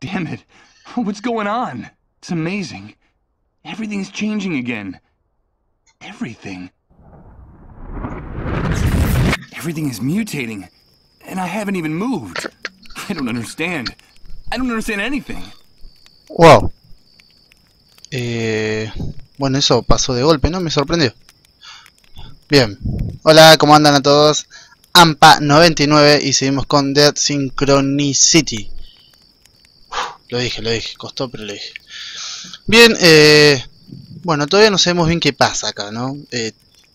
Damn it. What's going on? It's amazing. Everything's changing again. Everything. Everything is mutating. And I haven't even moved. I don't understand. I don't understand anything. Wow. Bueno, eso pasó de golpe, ¿no? Me sorprendió. Bien. Hola, ¿cómo andan a todos? AMPA99 y seguimos con Dead Synchronicity. Lo dije, costó, pero lo dije. Bien, bueno, todavía no sabemos bien qué pasa acá, ¿no?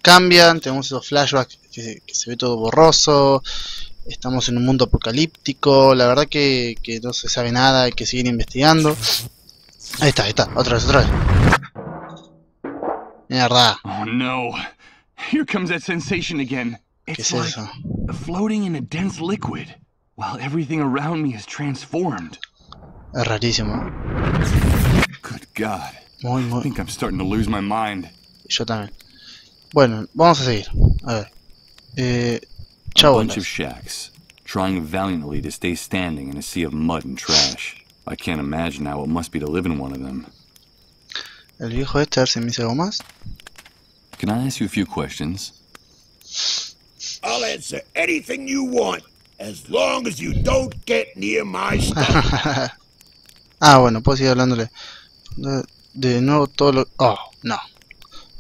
Cambian, tenemos esos flashbacks que se ve todo borroso. Estamos en un mundo apocalíptico. La verdad que no se sabe nada, hay que seguir investigando. Ahí está, otra vez. Mierda. Oh no. Here comes that sensation again. ¿Qué It's es like eso? floating in a dense liquid, while everything around me is transformed. Es rarísimo. Good God. Muy. I think I'm starting to lose my mind. Yo también. Bueno, vamos a seguir. A ver. A bunch of shacks, trying valiantly to stay standing in a sea of mud and trash. I can't imagine how it must be to live in one of them. El viejo este, a ver si me dice algo más. Can I ask you a few questions? I'll answer anything you want, as long as you don't get near my stuff. Bueno, puedo seguir hablándole. De nuevo todo lo... Oh, no.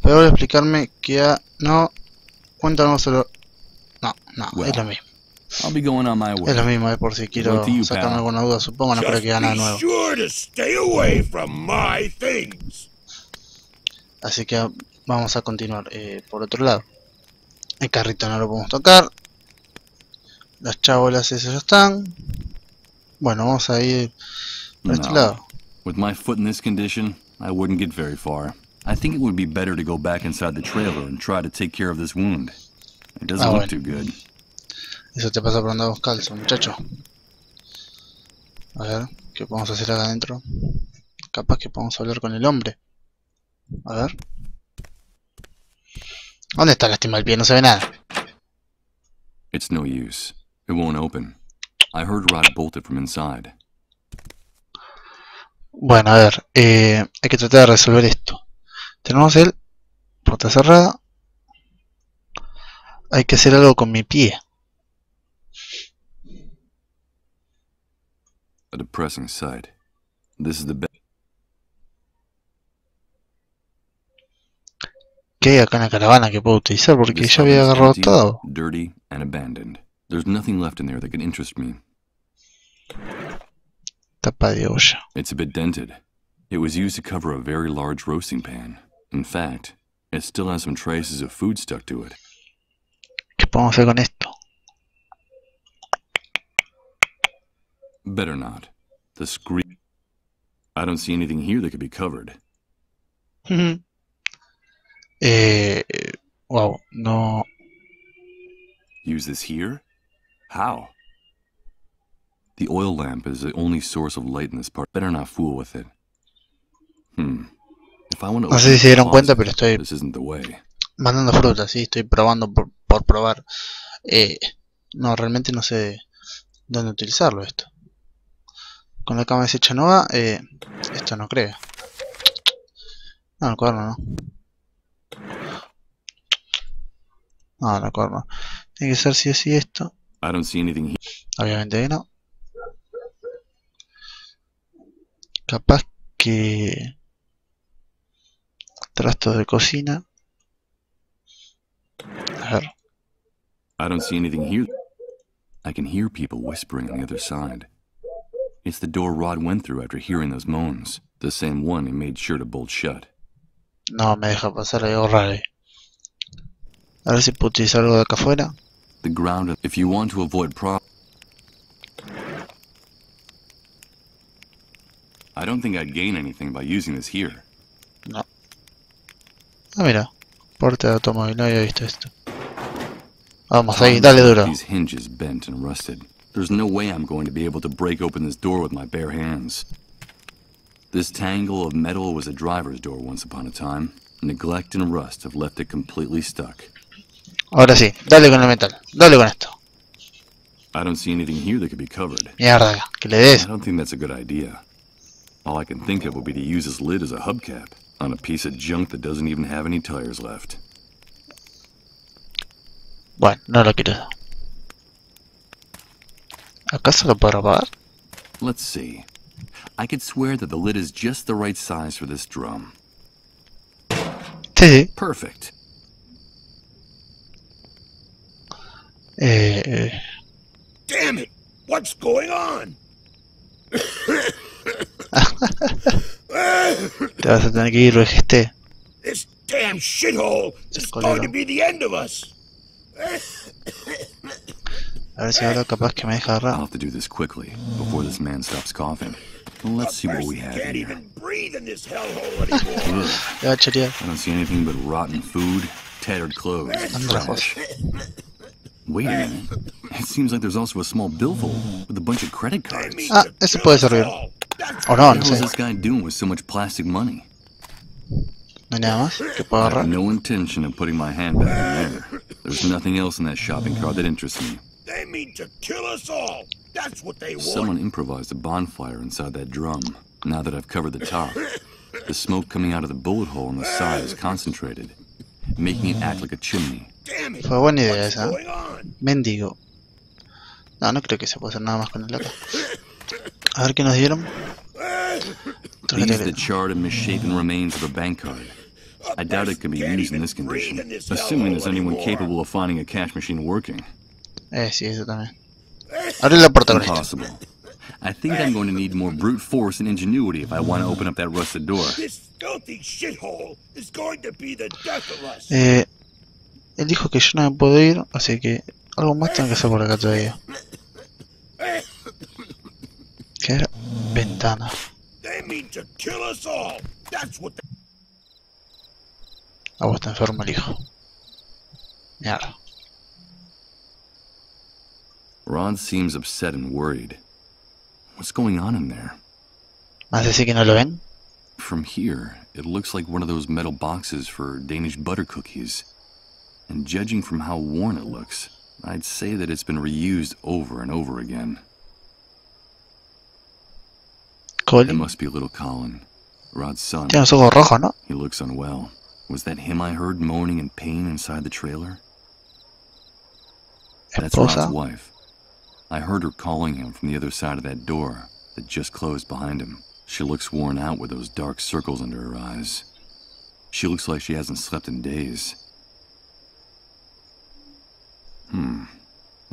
Pero explicarme que no... Cuéntanos solo... No, well, es lo mismo. I'll be going on my way. Es lo mismo, por si quiero sacarme alguna duda, supongo, no creo que haga nada nuevo. Sure to stay away from my things. Así que vamos a continuar por otro lado. El carrito no lo podemos tocar. Las chabolas esas ya están. Bueno, vamos a ir por este lado. With my foot in this condition, I wouldn't get very far. I think it would be better to go back inside the trailer and try to take care of this wound. It doesn't look too good. Eso te pasa por andar descalzo, muchacho. A ver, ¿qué podemos hacer acá adentro? Capaz que podemos hablar con el hombre. A ver. ¿Dónde está? Lastima el pie, no se ve nada. It's no use. It won't open. I heard Rod bolted from inside. Bueno, a ver, hay que tratar de resolver esto. Tenemos el puerta cerrada. Hay que hacer algo con mi pie. A depressing sight. This is the best. ¿Qué hay acá en la caravana que puedo utilizar? Porque ya había agarrado todo. Dirty and abandoned. There's nothing left in there that can interest me. Tapa de olla. It's a bit dented. It was used to cover a very large roasting pan. In fact, it still has some traces of food stuck to it. ¿Qué podemos hacer con esto? Better not. The screen. I don't see anything here that could be covered. Wow, no. Use this here? How? The oil lamp is the only source of light in this part. Better not fool with it. If I want to no sé si se dieron cuenta, pero estoy this isn't the way. Mandando frutas, sí, estoy probando por probar. No, realmente no sé dónde utilizarlo esto. Con la cama deshecha no va, esto no creo. No, el cuaderno no. No, el cuaderno. Tiene que ser sí o sí esto. I don't see anything here. Obviamente que no. Capaz que... trastos de cocina. A ver. I don't see anything here. I can hear people whispering on the other side. It's the door Rod went through after hearing those moans. The same one he made sure to bolt shut. No me deja pasar algo raro ahí. A ver si puedo utilizar algo de acá afuera. The ground, if you want to avoid I don't think I'd gain anything by using this here. No. Ah, mira. Puerta de automóvil, no había visto esto. Vamos ahí, dale duro. These hinges bent and rusted. There's no way I'm going to be able to break open this door with my bare hands. This tangle of metal was a driver's door once upon a time. Neglect and rust have left it completely stuck. Ahora sí, dale con el metal, dale con esto. I don't see anything here that could be covered. Mierda, que le des. I don't think that's a good idea. All I can think of would be to use this lid as a hubcap on a piece of junk that doesn't even have any tires left. Bueno, no lo quiero. ¿Acaso lo puedo apagar? Let's see. I could swear that the lid is just the right size for this drum. Sí, sí. Perfect. Damn it! What's going on? Te vas a tener que ir, este. This damn shithole is going to be the end of us. A ver si ahora capaz que me deja I'll agarrar. have to do this quickly before this man stops coughing. Let's see what we have Can't here. even breathe in this hellhole anymore. Ugh, Ya va a chorear. I don't see anything but rotten food, tattered clothes, and trash. Wait a minute. It seems like there's also a small billfold with a bunch of credit cards. Ah, eso puede servir. O no, What no was sé. this guy doing with so much plastic money? No hay nada más que puedo I have agarrar. no intention of putting my hand back in there. There's nothing else in that shopping cart that interests me. They mean to kill us all. That's what they want. Someone improvised a bonfire inside that drum. Now that I've covered the top, the smoke coming out of the bullet hole on the side is concentrated, making it act like a chimney. Damn it. Fue buena idea What's esa. going on? Mendigo. No, no creo que se pueda hacer nada más con el acá. A ver qué nos dieron. These are the charred and misshapen remains of a bank card. I doubt it can be used in this condition, assuming there's anyone capable of finding a cash machine working. Sí, eso también. Abre la puerta con esto. Impossible. I think I'm going to need more brute force and ingenuity if I want to open up that rusted door. This filthy shithole is going to be the death of us. Él dijo que yo no me puedo ir, así que algo más tengo que hacer por acá todavía. ¿Qué era? Ventana. They mean to kill us all. That's what they... Ah, vos está enfermo el hijo. Mierda. Ron seems upset and worried. What's going on in there? ¿Más decir que no lo ven? From here, it looks like one of those metal boxes for Danish butter cookies. And judging from how worn it looks, I'd say that it's been reused over and over again. It Colin. must be little Colin, Rod's son. Tiene los ojos rojos, ¿no? He looks unwell. Was that him I heard moaning in pain inside the trailer? That's Rod's Esposa. wife. I heard her calling him from the other side of that door that just closed behind him. She looks worn out with those dark circles under her eyes. She looks like she hasn't slept in days.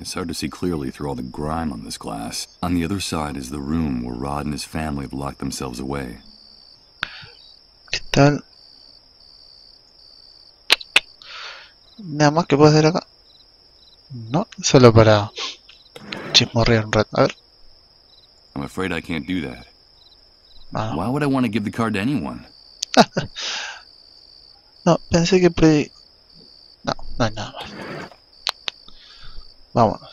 It's hard to see clearly through all the grime on this glass. On the other side is the room where Rod and his family have locked themselves away. ¿Qué tal? Nada más que puedo hacer acá. No, solo para chismorrear un rato. A ver. I'm afraid I can't do that. No, no. Why would I want to give the card to anyone? No, pensé que No, no hay nada más. Vámonos.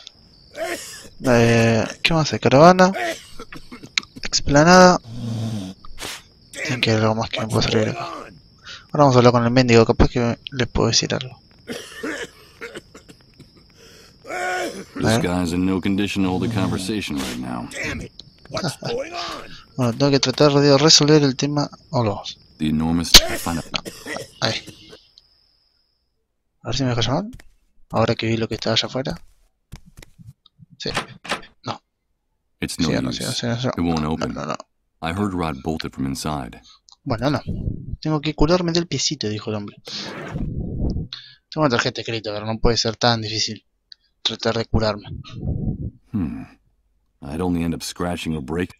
¿Qué más hay? Caravana. Explanada. Tiene que haber algo más que me pueda servir acá. Ahora vamos a hablar con el mendigo, capaz que le puedo decir algo. This guy's in no condition to hold a conversation right now. Damn it. What's going on? Bueno, tengo que tratar de resolver el tema. Vamos. The enormous... Ahí. A ver si me deja llamar. Ahora que vi lo que estaba allá afuera. Sí. No. It's no Sí, no, use. sí, no, sí, no. It won't open. No. I heard Rod bolted from inside. Bueno, no. Tengo que curarme del piecito, dijo el hombre. Tengo una tarjeta de crédito, pero no puede ser tan difícil tratar de curarme. I'd only end up scratching or breaking.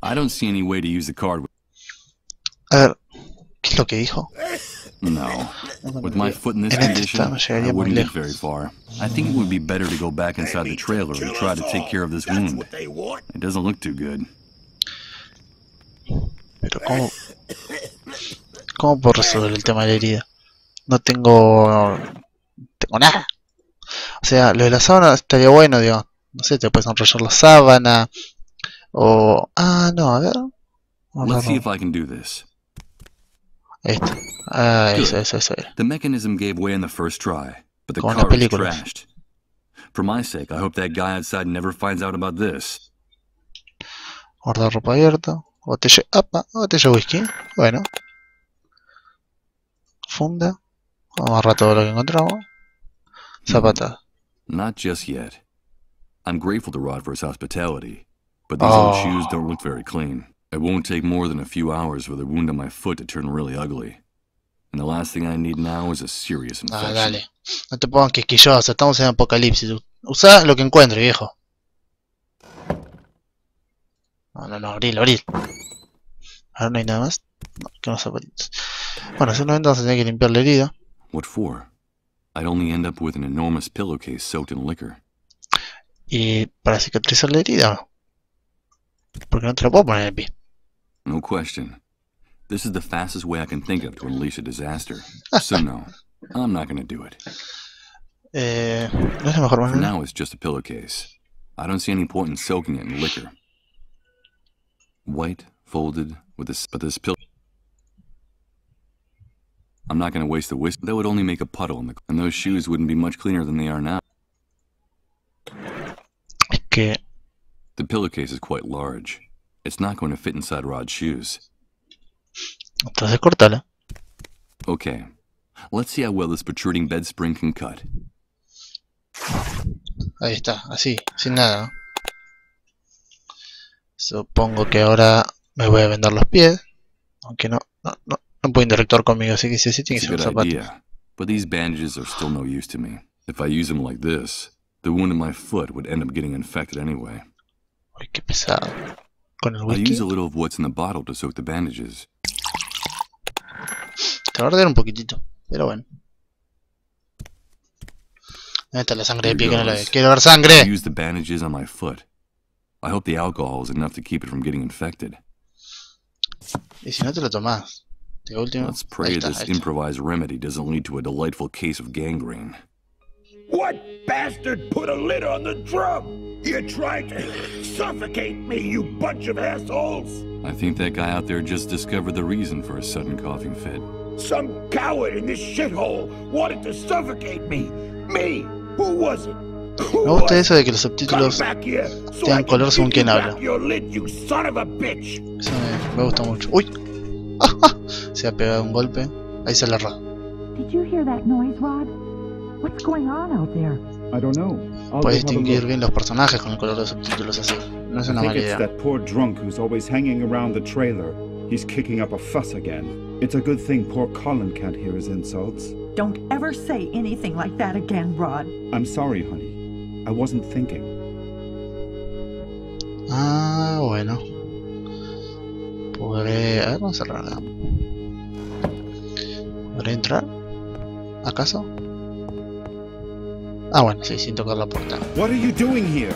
I don't see any way to use the card. A ver, ¿qué es lo que dijo? No. With my foot in this En este condition, estado I llegaría muy wouldn't get lejos. very far. I think it would be better to go back inside the trailer and try to take care of this That's wound. what they want. It doesn't look too good. Pero ¿cómo puedo resolver el tema de la herida? No tengo nada. O sea, lo de la sábana estaría bueno, digo. No sé, te puedes enrollar la sábana. O... Ah, no, a ver. Let's see if I can do this. Ahí está. Ah, Good. eso era. The mechanism gave way in the first try, but the Como en car las is películas. trashed. For my sake, I hope that guy outside never finds out about this. Guardar ropa abierta. Botella. Apa, botella de whisky. Bueno. Funda. Vamos a agarrar todo lo que encontramos. Zapatas. Not just yet. I'm grateful to Rod for his hospitality, but these old shoes don't look very clean. It won't take more than a few hours for the wound on my foot to turn really ugly. And the last thing I need now is a serious infection. Dale. No te pongas quisquilloso, estamos en apocalipsis. Usa lo que encuentre, viejo. No, abril. A ver, no hay nada más. No, que unos zapatitos. Bueno, seguramente vamos a tener que limpiar la herida. What for? I'd only end up with an enormous pillowcase soaked in liquor. Y para cicatrizar la herida, porque no te la puedo poner en el pie. No question. This is the fastest way I can think of to unleash a disaster. So no, I'm not gonna do it. No es la mejor For manera. now, it's just a pillowcase. I don't see any point in soaking it in liquor. White, folded, with this pill. I'm not gonna waste the whiskey. That would only make a puddle, and those shoes wouldn't be much cleaner than they are now. Es que The pillowcase is quite large. It's not going to fit inside Rod's shoes. entonces cortala. Okay, let's see how well this protruding bed spring can cut. Ahí está, así, sin nada. Supongo que ahora me voy a vendar los pies. Aunque no puedo interactuar conmigo, así que sí tiene que It's a ser un good zapato. idea, but these bandages are still no use to me. If I use them like this, the wound in my foot would end up getting infected anyway. Uy, qué pesado. Con el I'll whisky. use a little of what's in the bottle to soak the bandages. Te va a arder un poquitito, pero bueno. ¿Dónde está la sangre de pie que no la ve? ¡Quiero ver I sangre! use the bandages on my foot. I hope the alcohol is enough to keep it from getting infected. Y si no te lo tomás. De último. Let's pray this improvised remedy doesn't lead to a delightful case of gangrene. What bastard put a lid on the drum? You tried to suffocate me, you bunch of assholes! I think that guy out there just discovered the reason for a sudden coughing fit. Some coward in this shithole wanted to suffocate me! Me! Who was it? Me gusta eso de que los subtítulos tengan color según quien habla. Eso me gusta mucho. ¡Uy! Se ha pegado un golpe. Ahí se la erró. Did you hear that noise, Rod? What's going on out there? I don't know. Puedes distinguir bien los personajes con el color de los subtítulos así. No es una mala idea. I think it's that poor drunk who's always hanging around the trailer. He's kicking up a fuss again. It's a good thing poor Colin can't hear his insults. Don't ever say anything like that again, Rod. I'm sorry, honey. I wasn't thinking. Ah, bueno. Podré... A ver, vamos a cerrarla. ¿Podré entrar? ¿Acaso? Ah, bueno, sí, sin tocar la puerta. What are you doing here?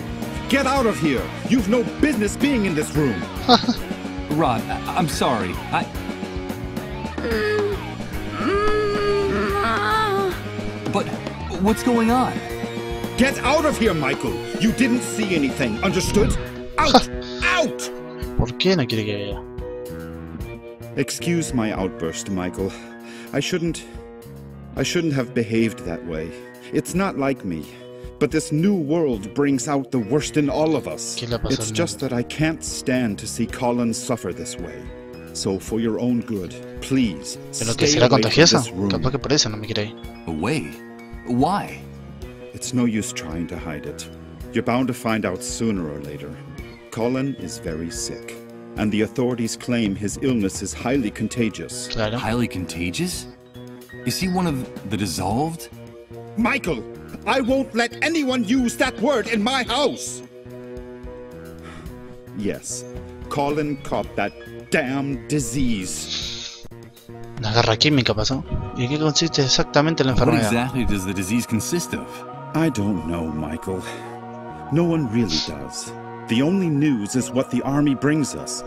Get out of here! You've no business being in this room! Rod, I'm sorry. But what's going on? Get out of here, Michael! You didn't see anything, understood? Out! Out! ¿Por qué no quiere que vea? Excuse my outburst, Michael. I shouldn't have behaved that way. It's not like me. But this new world brings out the worst in all of us. It's just that I can't stand to see Colin suffer this way. So for your own good, please, ¿Pero que stay será away from contagiosa? this room. Capaz que por eso no me quiere ir. Away? Why? It's no use trying to hide it. You're bound to find out sooner or later. Colin is very sick, and the authorities claim his illness is highly contagious. Claro. Highly contagious? Is he one of the dissolved? Michael, I won't let anyone use that word in my house! Yes, Colin caught that damn disease. Una guerra química pasó. ¿Y qué consiste exactamente la What enfermedad? exactly does the disease consist of? I don't know, Michael. No one really does. The only news is what the army brings us.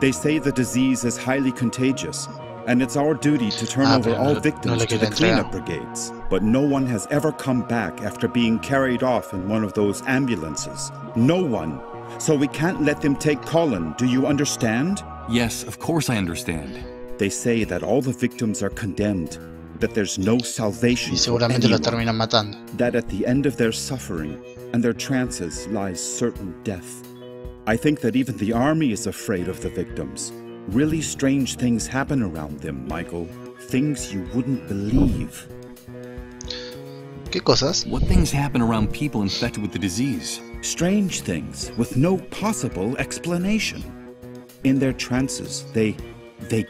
They say the disease is highly contagious, and it's our duty to turn over all victims to the cleanup brigades. But no one has ever come back after being carried off in one of those ambulances. No one. So we can't let them take Colin, do you understand? Yes, of course I understand. They say that all the victims are condemned, that there's no salvation Y for seguramente los anyone, terminan matando. that at the end of their suffering and their trances lies certain death. I think that even the army is afraid of the victims. Really strange things happen around them, Michael. Things you wouldn't believe. ¿Qué cosas? What things happen around people infected with the disease? Strange things with no possible explanation. In their trances, they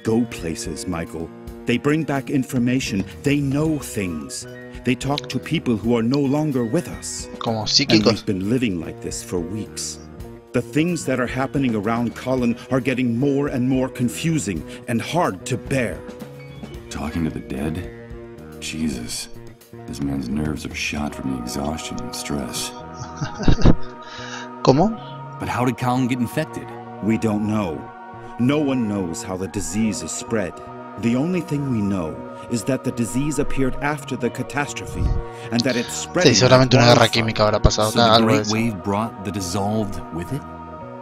go places, Michael. They bring back information. They know things. They talk to people who are no longer with us. Como And psíquicos. we've been living like this for weeks. The things that are happening around Colin are getting more and more confusing and hard to bear. Talking to the dead? Jesus. This man's nerves are shot from the exhaustion and stress. ¿Cómo? But how did Colin get infected? We don't know. No one knows how the disease is spread. The only thing we know is that the disease appeared after the catastrophe and that it's spreading. Sí, seguramente una like guerra wildfire. química habrá pasado So acá, the algo de Great eso. Wave brought the dissolved with it?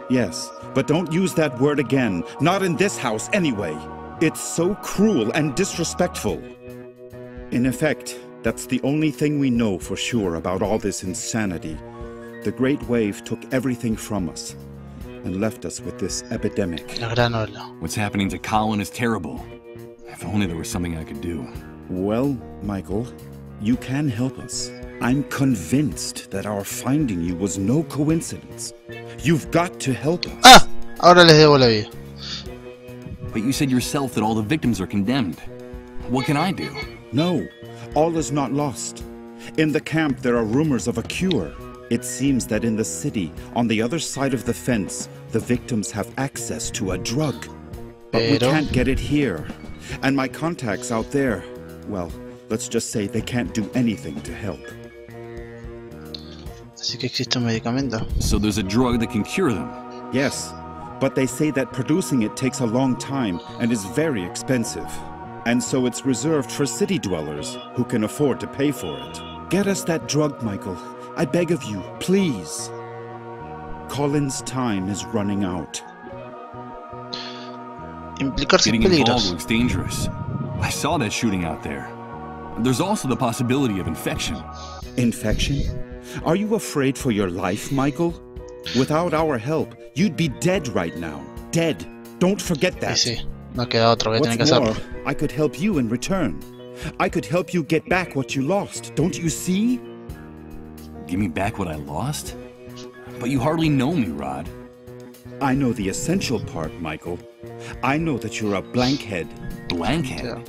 Yes, but don't use that word again. Not in this house, anyway. It's so cruel and disrespectful. In effect, that's the only thing we know for sure about all this insanity. The Great Wave took everything from us and left us with this epidemic. La gran ola. What's happening to Colin is terrible. If only there was something I could do. Well, Michael, you can help us. I'm convinced that our finding you was no coincidence. You've got to help us. ¡Ah! Ahora les debo la vida. But you said yourself that all the victims are condemned. What can I do? No, all is not lost. In the camp there are rumors of a cure. It seems that in the city, on the other side of the fence, the victims have access to a drug. But we Pero- can't get it here. And my contacts out there, well, let's just say they can't do anything to help. Así que existe un medicamento. So there's a drug that can cure them. Yes, but they say that producing it takes a long time and is very expensive. And so it's reserved for city dwellers who can afford to pay for it. Get us that drug, Michael. I beg of you, please. Colin's time is running out. Implicar sin Getting involved peligros. looks dangerous. I saw that shooting out there. There's also the possibility of infection. Infection? Are you afraid for your life, Michael? Without our help, you'd be dead right now. Dead. Don't forget Sí, that. sí. No queda otra, voy a tener que What's more, hacerlo. I could help you in return. I could help you get back what you lost. Don't you see? Give me back what I lost? But you hardly know me, Rod. I know the essential part, Michael. I know that you're a blankhead. Blankhead? Yeah.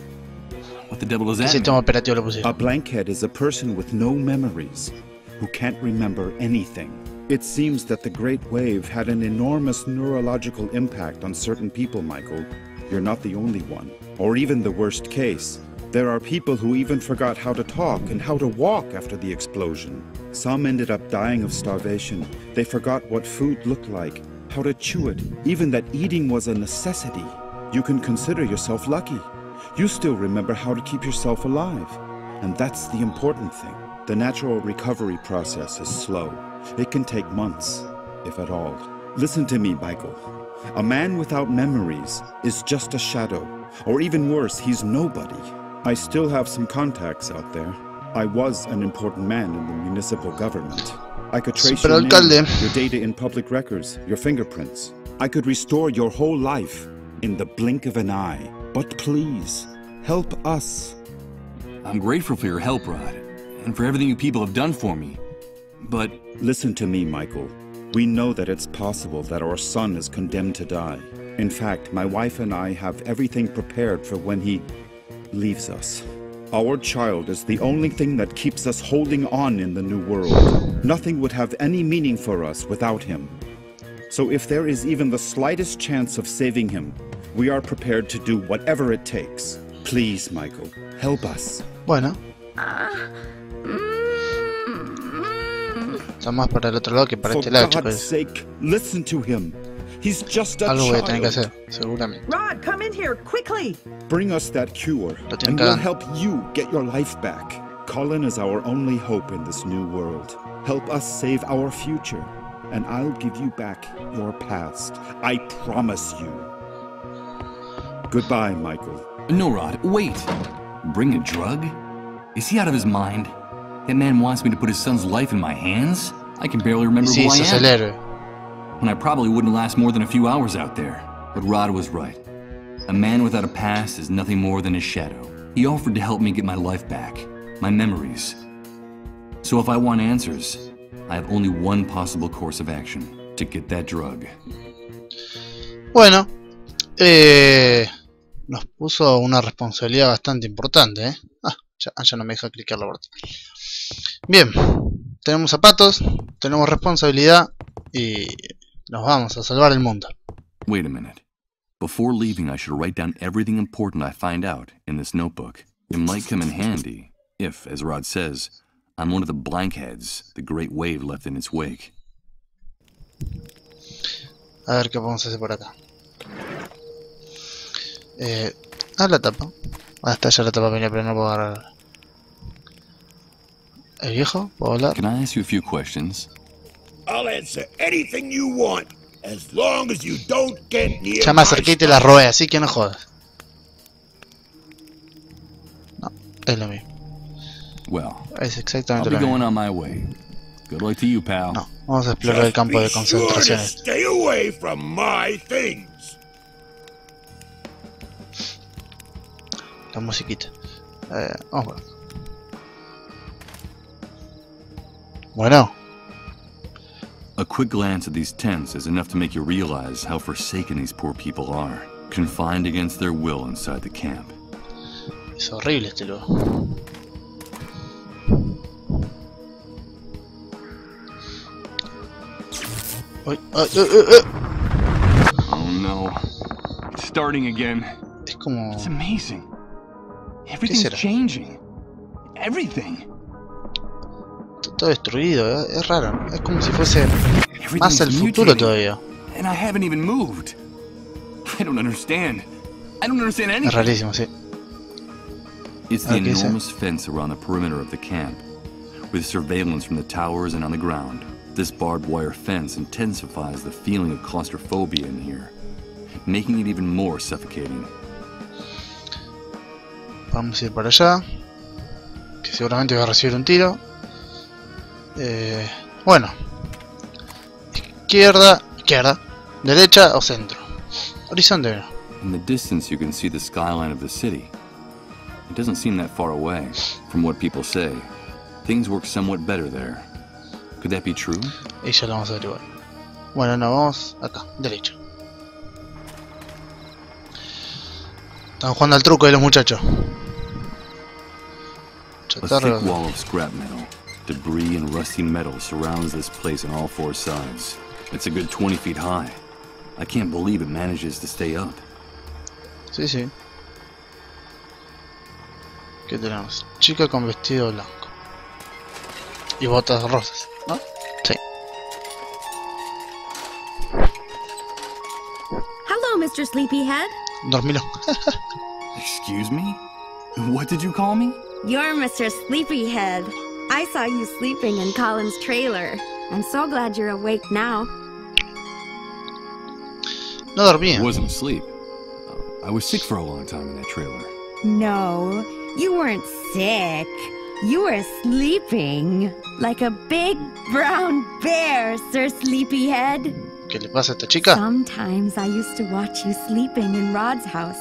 What the devil does ¿Qué that sistema mean? operativo le A pusieron? blankhead is a person with no memories, who can't remember anything. It seems that the Great Wave had an enormous neurological impact on certain people, Michael. You're not the only one, or even the worst case. There are people who even forgot how to talk and how to walk after the explosion. Some ended up dying of starvation. They forgot what food looked like, how to chew it, even that eating was a necessity. You can consider yourself lucky. You still remember how to keep yourself alive. And that's the important thing. The natural recovery process is slow. It can take months, if at all. Listen to me, Michael. A man without memories is just a shadow, or even worse, he's nobody. I still have some contacts out there. I was an important man in the municipal government. I could trace your name, Superalcalde. your data in public records, your fingerprints. I could restore your whole life in the blink of an eye. But please, help us. I'm grateful for your help, Rod, and for everything you people have done for me. But Listen to me, Michael. We know that it's possible that our son is condemned to die. In fact, my wife and I have everything prepared for when he leaves us. Our child is the only thing that keeps us holding on in the new world. Nothing would have any meaning for us without him. So if there is even the slightest chance of saving him, we are prepared to do whatever it takes. Please, Michael, help us. Bueno. Está más para el otro lado que para For este lado, God's chicos. sake, listen to him. He's just a Algo voy a tener que child. hacer, seguramente. Rod, come in here, quickly! Bring us that cure, Lo tienen and we'll cagando. help you get your life back. Colin is our only hope in this new world. Help us save our future, and I'll give you back your past. I promise you. Goodbye, Michael. No, Rod, wait. Bring a drug? Is he out of his mind? That man wants me to put his son's life in my hands? I can barely remember Sí, who I sos el am. héroe. And I probably wouldn't last more than a few hours out there. But Rod was right. A man without a past is nothing more than his shadow. He offered to help me get my life back, my memories. So if I want answers, I have only one possible course of action, to get that drug. Bueno, nos puso una responsabilidad bastante importante, ¿eh? Ya no me deja clicar la vuelta. Bien, tenemos zapatos, tenemos responsabilidad y nos vamos a salvar el mundo. Wait a minute. Before leaving, I should write down everything important I find out in this notebook. It might come in handy if, as Rod says, I'm one of the blankheads the great wave left in its wake. A ver qué podemos hacer por acá. La tapa. Está ya la tapa venía, pero no puedo agarrar. ¿El viejo? ¿Puedo hablar? Can I ask you a few questions? I'll answer anything you want, as long as you don't get near Ya me my acerqué y te stuff. la robé, así que no jodas. No, es lo mismo. Well, Es I'll exactamente be lo mismo. going on my way. Good luck to you, pal. No, vamos a explorar el campo de Just be sure to concentración. stay away from my things. La musiquita. Vamos por acá. Bueno, A quick glance at these tents is enough to make you realize how forsaken these poor people are, confined against their will inside the camp. es horrible este lugar. Uy, Oh no. It's starting again. Es como... It's amazing. Everything's será? changing. Everything. todo destruido, es raro. Es como si fuese más Everything's el futuro mutating, todavía. and I haven't even moved. I don't understand. I don't understand Es anything. rarísimo, sí. It's the ¿Qué dice? enormous fence around the perimeter of the camp, with surveillance from the towers and on the ground. This barbed wire fence intensifies the feeling of claustrophobia in here, making it even more suffocating. Vamos a ir para allá, que seguramente voy a recibir un tiro. Bueno, izquierda, derecha o centro. Horizonte no. In the distance, you can see the skyline of the city. It doesn't seem that far away. From what people say, things work somewhat better there. Could that be true? Y ya lo vamos a averiguar. Bueno, no, vamos acá, derecho. Están jugando al truco de los muchachos. A Chatarra. thick wall of scrap metal, debris and rusty metal surrounds this place on all four sides. It's a good 20 feet high. I can't believe it manages to stay up. Sí, sí. ¿Qué tenemos? Chica con vestido blanco. Y botas rosas, ¿no? Sí. Hello, Mr. Sleepyhead. Dormilo. Excuse me? What did you call me? You're Mr. Sleepyhead. I saw you sleeping in Colin's trailer. I'm so glad you're awake now. No dormía. I wasn't asleep. I was sick for a long time in that trailer. No, you weren't sick. You were sleeping. Like a big brown bear, Sir Sleepyhead. ¿Qué le pasa a esta chica? Sometimes I used to watch you sleeping in Rod's house,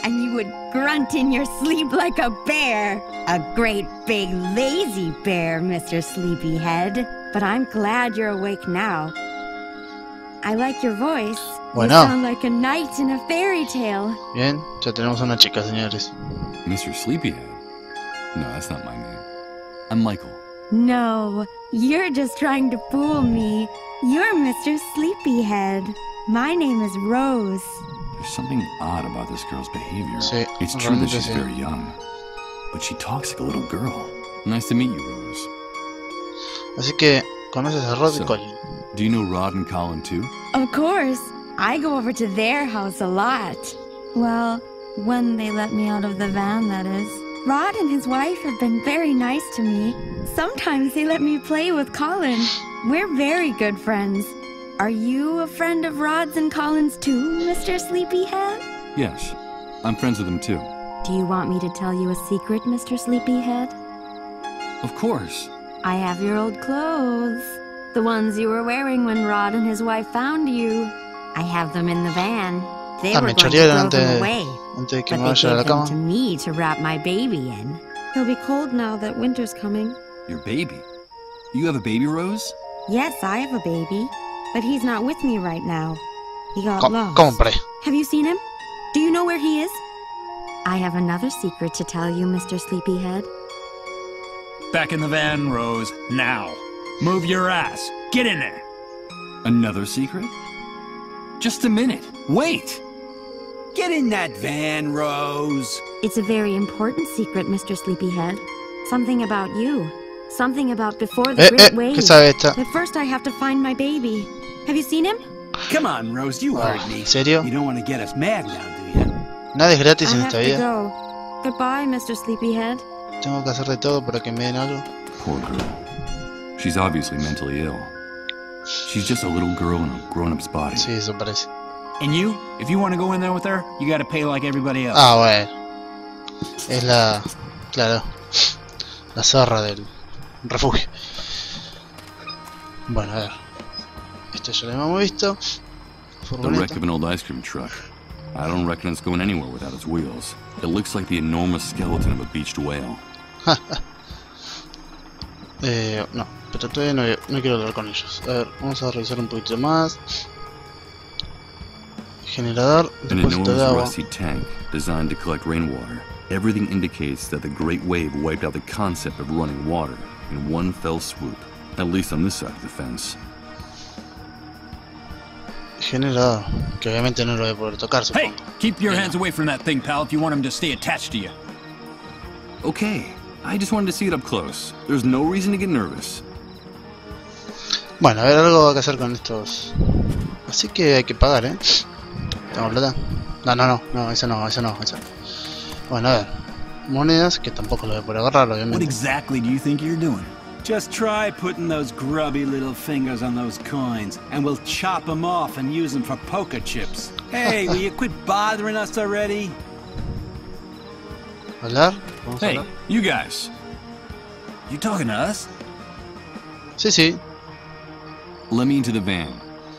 and you would grunt in your sleep like a bear. A great big lazy bear, Mr. Sleepyhead. But I'm glad you're awake now. I like your voice. You Bueno. sound like a knight in a fairy tale. Bien, ya tenemos una chica, señores. Mr. Sleepyhead? No, that's not my name. I'm Michael. No, you're just trying to fool me. You're Mr. Sleepyhead. My name is Rose. There's something odd about this girl's behavior. Sí, It's true that realmente she's sí. very young, but she talks like a little girl. Nice to meet you, Rose. Así que, ¿conoces a Rod y So, Colin? do you know Rod and Colin too? Of course. I go over to their house a lot. Well, when they let me out of the van, that is. Rod and his wife have been very nice to me. Sometimes they let me play with Colin. We're very good friends. Are you a friend of Rod's and Colin's too, Mr. Sleepyhead? Yes. I'm friends with him too. Do you want me to tell you a secret, Mr. Sleepyhead? Of course. I have your old clothes. The ones you were wearing when Rod and his wife found you. I have them in the van. They were me going to chorearon throw them away, antes de que but me they vaya a la gave them cama. to me to wrap my baby in. He'll be cold now that winter's coming. Your baby? You have a baby, Rose? Yes, I have a baby, but he's not with me right now. He got lost. ¿Cómo por ahí? Have you seen him? Do you know where he is? I have another secret to tell you, Mr. Sleepyhead. Back in the van, Rose. Now. Move your ass. Get in there. Another secret? Just a minute. Wait! Get in that van, Rose. It's a very important secret, Mr. Sleepyhead. Something about you. Something about before the great wave. ¿Qué sabe esta? But first I have to find my baby. Have you seen him? Come on, Rose, you heard me. ¿En serio? You don't want to get us mad now, do you? Nada es gratis I en have esta to vida. go. Goodbye, Mr. Sleepyhead. Tengo que hacer de todo para que me den algo. Poor girl. She's obviously mentally ill. She's just a little girl in a grown-up's body. Sí, eso parece. And you? If you want to go in there with her, you gotta pay like everybody else. Ah, bueno. Es la... Claro. La zorra del refugio. Bueno, a ver. Esto ya lo hemos visto. The wreck Furgoneta. of an old ice cream truck. I don't reckon it's going anywhere without its wheels. It looks like the enormous skeleton of a beached whale. No, pero todavía no quiero hablar con ellos. A ver, vamos a revisar un poquito más. Generador, An depósito de enormous agua. rusty tank designed to collect rainwater. Everything indicates that the Great Wave wiped out the concept of running water in one fell swoop. At least on this side of the fence. Generador, que obviamente no lo voy a poder tocar, Hey, supongo. keep your hands away from that thing, pal, if you want him to stay attached to you. Okay, I just wanted to see it up close. There's no reason to get nervous. Bueno, a ver, algo hay que hacer con estos. Así que hay que pagar, ¿eh? ¿Tengo plata? No, eso no. Bueno, a ver. Monedas, que tampoco lo voy a poder agarrar, What obviamente. exactly do you think you're doing? Just try putting those grubby little fingers on those coins, and we'll chop them off and use them for poker chips. Hey, will you quit bothering us already? ¿Hablar? ¿Vamos a Hey, hablar? you guys. You talking to us? Sí. Let me into the van.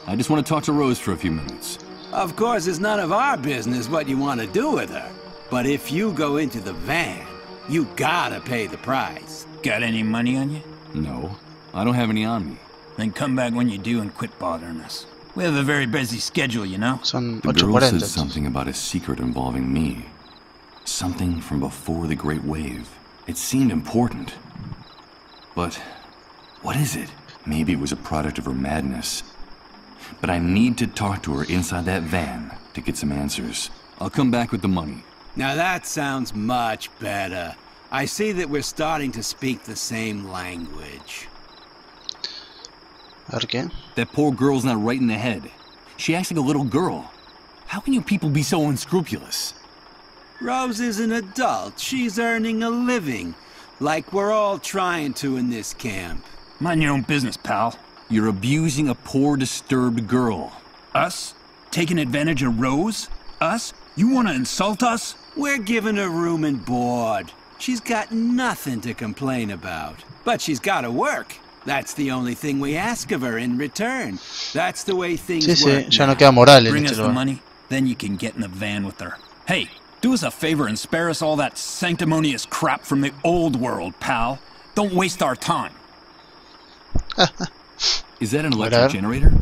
I just want to talk to Rose for a few minutes. Of course, it's none of our business what you want to do with her. But if you go into the van, you gotta pay the price. Got any money on you? No, I don't have any on me. Then come back when you do and quit bothering us. We have a very busy schedule, you know? Son The girl 8:40. said something about a secret involving me. Something from before the Great Wave. It seemed important. But what is it? Maybe it was a product of her madness. But I need to talk to her inside that van to get some answers. I'll come back with the money. Now that sounds much better. I see that we're starting to speak the same language. A ver qué. That poor girl's not right in the head. She acts like a little girl. How can you people be so unscrupulous? Rose is an adult. She's earning a living. Like we're all trying to in this camp. Mind your own business, pal. You're abusing a poor, disturbed girl. Us? Taking advantage of Rose? Us? You want to insult us? We're giving her room and board. She's got nothing to complain about. But she's got to work. That's the only thing we ask of her in return. That's the way things Sí, work ya no now. queda moral en Bring este us the lugar. money, then you can get in the van with her. Hey, do us a favor and spare us all that sanctimonious crap from the old world, pal. Don't waste our time. Is that an Whatever. electric generator?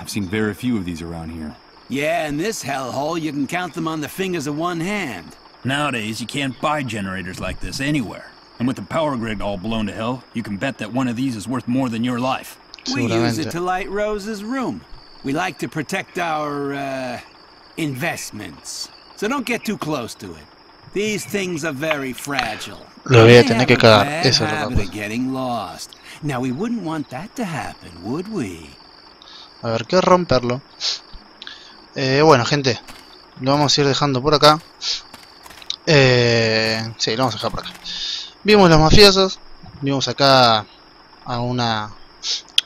I've seen very few of these around here. Yeah, in this hellhole, you can count them on the fingers of one hand. Nowadays, you can't buy generators like this anywhere. And with the power grid all blown to hell, you can bet that one of these is worth more than your life. We use it Seguramente. to light Rose's room. We like to protect our, investments. So don't get too close to it. These things are very fragile. Lo voy a They tener have que a cagar. bad Eso es lo habit que of getting lost. Now, we wouldn't want that to happen, would we? A ver qué romperlo. Bueno, gente. Lo vamos a ir dejando por acá. Sí, lo vamos a dejar por acá. Vimos los mafiosos. Vimos acá a una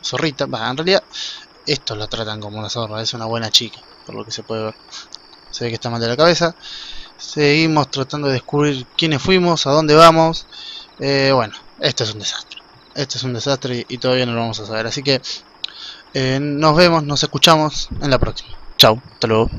zorrita. Bah, en realidad, estos la tratan como una zorra. Es una buena chica, por lo que se puede ver. Se ve que está mal de la cabeza. Seguimos tratando de descubrir quiénes fuimos, a dónde vamos. Bueno, esto es un desastre. Esto es un desastre y todavía no lo vamos a saber. Así que nos vemos, nos escuchamos en la próxima. Chau, hasta luego.